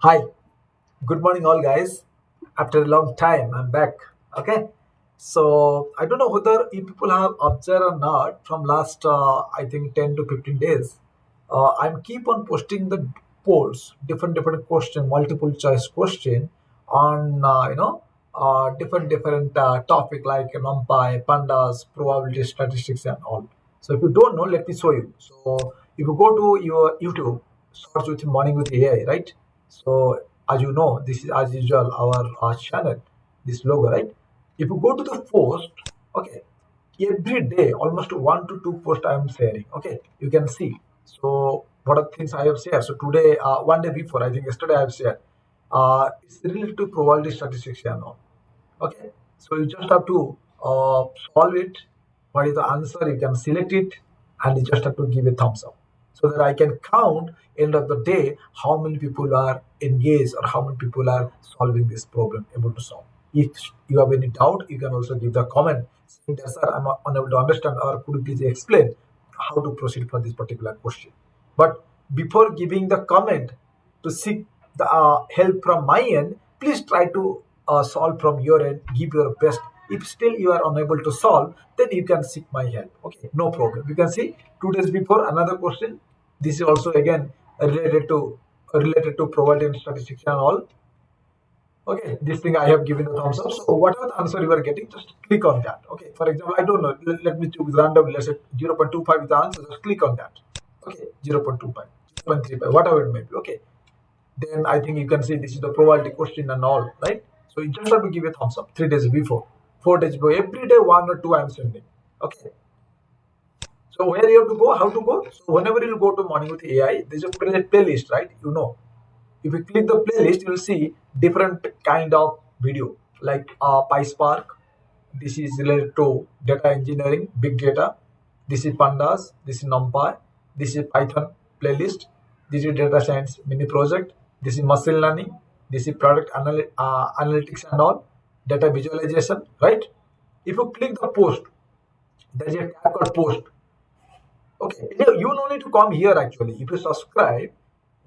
Hi, good morning, all guys. After a long time, I'm back. Okay, so I don't know whether you people have observed or not from last, I think, 10 to 15 days. I'm keep on posting the polls, different question, multiple choice question on, different topic like NumPy, pandas, probability statistics, and all. So if you don't know, let me show you. So if you go to your YouTube, search with Morning with AI, right? So as you know, this is as usual our channel, this logo, right? If you go to the post, okay, every day almost one to two posts I am sharing. Okay, you can see. So what are things I have shared? So today, one day before, I think yesterday I have shared. It's related to probability statistics and all. Okay, so you just have to solve it. What is the answer? You can select it, and you just have to give a thumbs up, so that I can count end of the day how many people are engaged or how many people are solving this problem, able to solve. If you have any doubt, you can also give the comment saying that, sir, I'm unable to understand, or could you please explain how to proceed for this particular question. But before giving the comment to seek the help from my end, please try to solve from your end, give your best. If still you are unable to solve, then you can seek my help. Okay, no problem. You can see 2 days before another question. This is also again related to probability and statistics and all. Okay, this thing I have given the thumbs up. So whatever the answer you are getting, just click on that. Okay, for example, I don't know. Let me choose random. Let's say 0.25 is the answer. Just click on that. Okay, 0.25, 0.35, whatever it may be. Okay, then I think you can see this is the probability question and all, right? So you just have to give a thumbs up 3 days before, 4 days before, every day one or two I'm sending. Okay. So where you have to go, how to go? So whenever you go to Morning with AI, there's a playlist, right? You know, if you click the playlist, you'll see different kind of video like PySpark. This is related to data engineering, big data. This is pandas. This is NumPy. This is Python playlist. This is data science mini project. This is machine learning. This is product analytics and all data visualization. Right? If you click the post, there is a tab called post. Okay, you no need to come here actually. If you subscribe,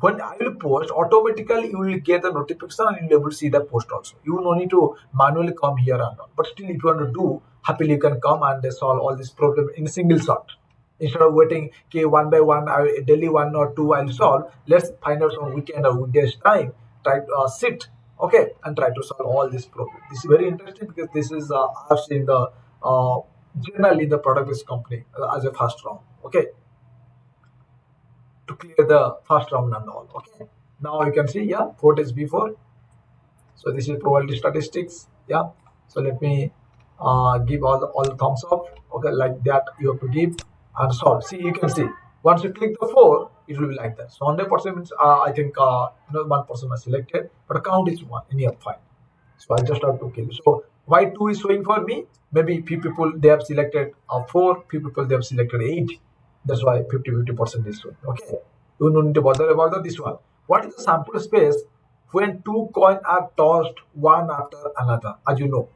when I will post, automatically you will get the notification and you'll be able to see the post also. You no need to manually come here and all. But still, if you want to do, happily you can come and solve all this problem in a single shot. Instead of waiting, okay, one by one, daily one or two I'll solve. Let's find out some weekend or weekdays time. Try to sit, okay, and try to solve all this problem. This is very interesting because this is I've seen the uh, generally the product-based company as a first round. Okay, to clear the first round and all. Okay. Now you can see, yeah, 4 days before. So this is probability statistics. Yeah. So let me give all the thumbs up. Okay, like that you have to give and solve. See, you can see once you click the four, it will be like that. So 100% means I think one person was selected, but count is one. Any of fine. So I just have to kill. So why two is showing for me? Maybe few people they have selected four, few people they have selected eight. That's why 50% is showing. Okay. You don't need to bother about this one. What is the sample space when two coins are tossed one after another? As you know.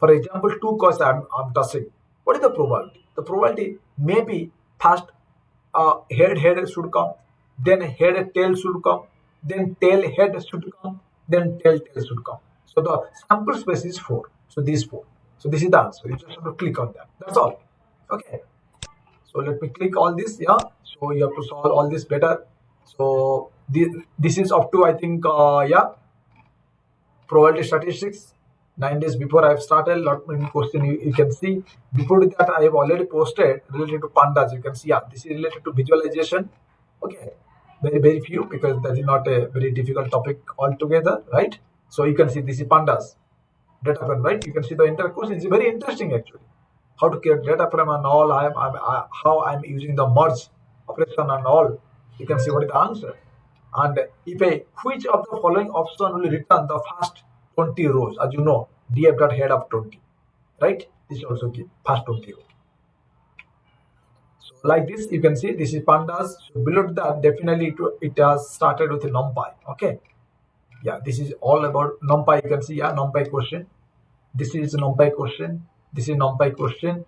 For example, two coins I'm tossing. What is the probability? The probability maybe first head should come, then head tail should come, then tail head should come, then tail should come. So the sample space is four. So these four. So this is the answer. You just have to click on that. That's all. Okay. So let me click all this. Yeah. So you have to solve all this better. So this is up to I think yeah, probability statistics. 9 days before I have started, lot many question you can see. Before that, I have already posted related to pandas. You can see, yeah, this is related to visualization. Okay, very few because that is not a very difficult topic altogether, right? So you can see this is pandas data frame, right? You can see the entire course. It's very interesting actually. How to create data frame and all. How I'm using the merge operation and all. You can see what is the answer. And if I which of the following option will return the first 20 rows, as you know, df dot head of 20, right? This also give first 20 rows. So like this, you can see this is pandas. So below that, definitely it has started with a numpy. Okay, yeah, this is all about numpy. You can see, yeah, numpy question. This is NumPy question. This is NumPy question.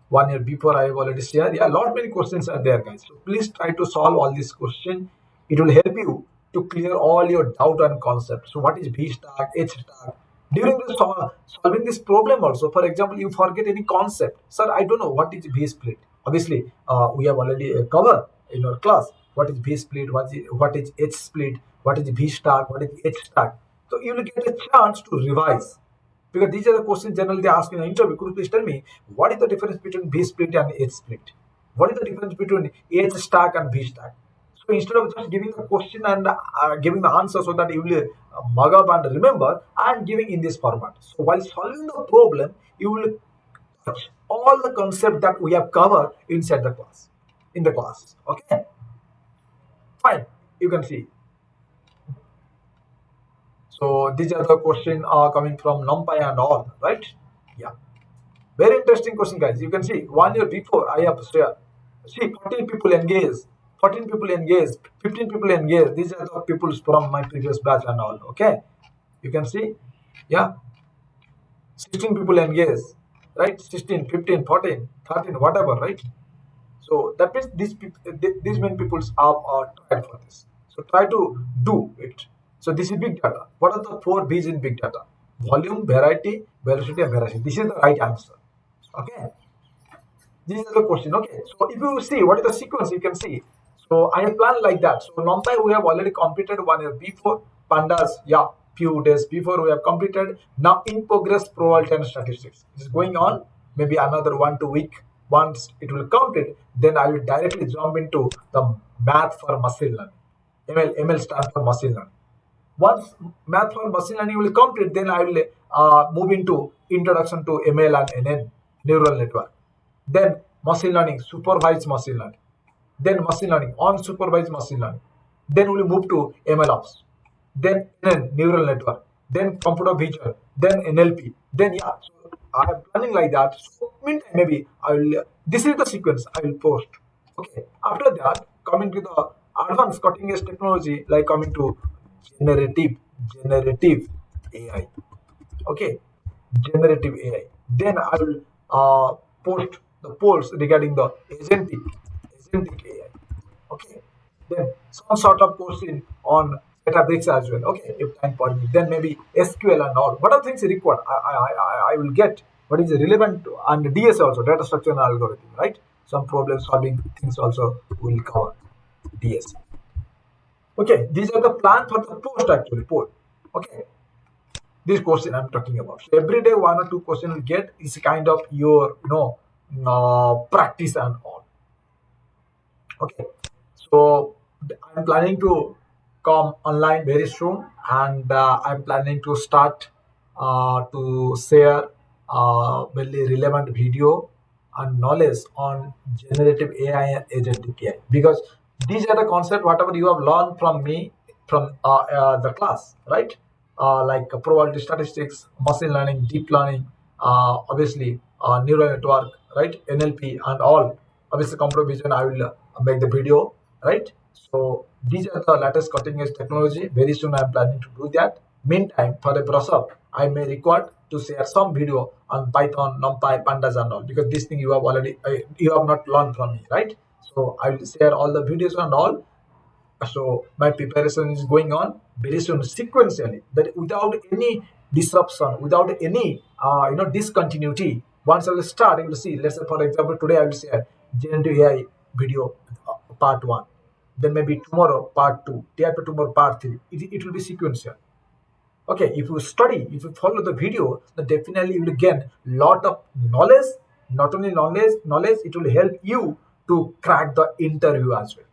1 year before I have already shared. Yeah, lot many questions are there, guys. So please try to solve all these questions. It will help you to clear all your doubt and concept. So what is B stack, H stack? During this solving this problem also, for example, you forget any concept. Sir, I don't know what is B split. Obviously, we have already covered in our class what is B split, what is H split, what is B stack, what is H stack. So you will get a chance to revise, because these are the questions generally they ask in an interview. Could you please tell me what is the difference between B split and H split? What is the difference between H stack and B stack? So instead of just giving the question and giving the answer so that you will mug up and remember, I am giving in this format. So while solving the problem, you will touch all the concept that we have covered inside the class, in the class. Okay, fine. You can see. So these are the question coming from NumPy and all, right? Yeah. Very interesting question, guys. You can see 1 year before I have shared. See, 14 people engaged, 14 people engaged, 15 people engaged. These are the people from my previous batch and all. Okay, you can see, yeah, 16 people engaged, right? 16, 15, 14, 13, whatever, right? So that means these many people are tried for this. So try to do it. So this is big data. What are the four B's in big data? Volume, variety, velocity, and veracity. This is the right answer. Okay. This is the question. Okay. So if you see what is the sequence, you can see. So I have planned like that. So NumPy we have already completed 1 year before. Pandas, yeah, few days before we have completed. Now in progress probability and statistics. It is going on. Maybe another 1 2 week. Once it will complete, then I will directly jump into the math for machine learning. ML stands for machine learning. Once math for machine learning will complete, then I will move into introduction to ML and NN, neural network. Then machine learning, supervised machine learning. Then machine learning, unsupervised machine learning. Then we'll move to ML ops. Then NN, neural network. Then computer vision. Then NLP. Then yeah, so I am planning like that. So meantime, maybe I will. This is the sequence I will post. Okay. After that, coming to the advanced cutting edge technology, like coming to generative, generative AI. Okay, generative AI. Then I will post the polls regarding the agentic AI. Okay, then some sort of question on Databricks as well. Okay, if time permit, then maybe SQL and all. What are things required? I will get what is relevant to, and DS also, data structure and algorithm, right? Some problem solving things also will cover DS. Okay, these are the plan for the post actually post. Okay, this question I'm talking about. So every day 1 or 2 questions you get is kind of your practice and all. Okay, so I'm planning to come online very soon, and I'm planning to start to share very relevant video and knowledge on generative AI and agentic AI, because these are the concept whatever you have learned from me from the class, right? Like probability statistics, machine learning, deep learning, obviously neural network, right? NLP and all. Obviously, computer vision. I will make the video, right? So these are the latest cutting edge technology. Very soon, I am planning to do that. Meantime, for a brush up, I may record to share some video on Python, NumPy, Pandas, and all, because this thing you have already you have not learned from me, right? So I will share all the videos and all. So my preparation is going on very soon sequentially, that without any disruption, without any discontinuity. Once I will start, you will see. Let's say for example, today I will share generative AI video part one. Then maybe tomorrow part two. Day after tomorrow part three. It will be sequential. Okay, if you study, if you follow the video, then definitely you will gain lot of knowledge. Not only knowledge, it will help you to crack the interview as well.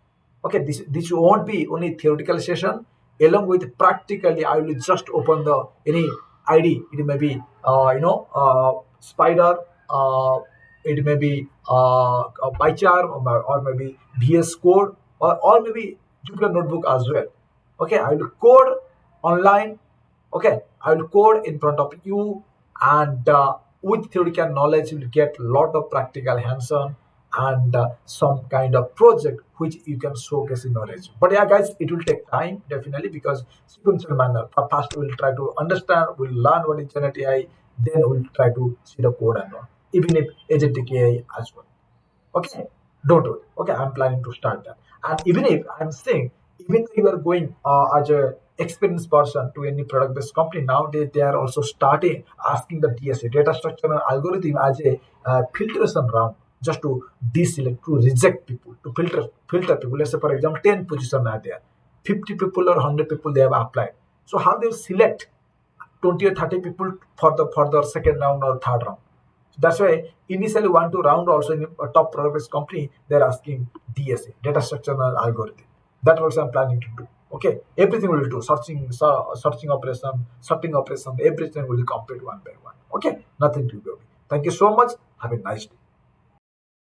Okay, this won't be only theoretical session. Along with practically, I will just open the any ID. It may be Spider. It may be a PyCharm, or maybe VS Code, or maybe Jupyter Notebook as well. Okay, I will code online. Okay, I will code in front of you, and with theoretical knowledge you will get a lot of practical hands-on, and some kind of project which you can showcase in your resume. But yeah, guys, it will take time definitely, because sequential manner. First we'll try to understand, we'll learn what is generative AI, then we'll try to see the code and all, even if agentic AI as well. Okay, don't worry. Okay, I'm planning to start that. And even if I'm saying, even though you are going as a experienced person to any product based company, nowadays they are also starting asking the DSA, data structure and algorithm, as a filtration round, just to deselect, to reject people, to filter people. Let's say for example 10 positions are there, 50 people or 100 people they have applied. So how they will select 20 or 30 people for the second round or third round. So that's why initially 1 2 round also in a top product company they're asking DSA, data structure and algorithm. That also I'm planning to do. Okay, everything will do, searching operation, sorting operation, everything will complete one by one. Okay, nothing to do. Thank you so much. Have a nice day.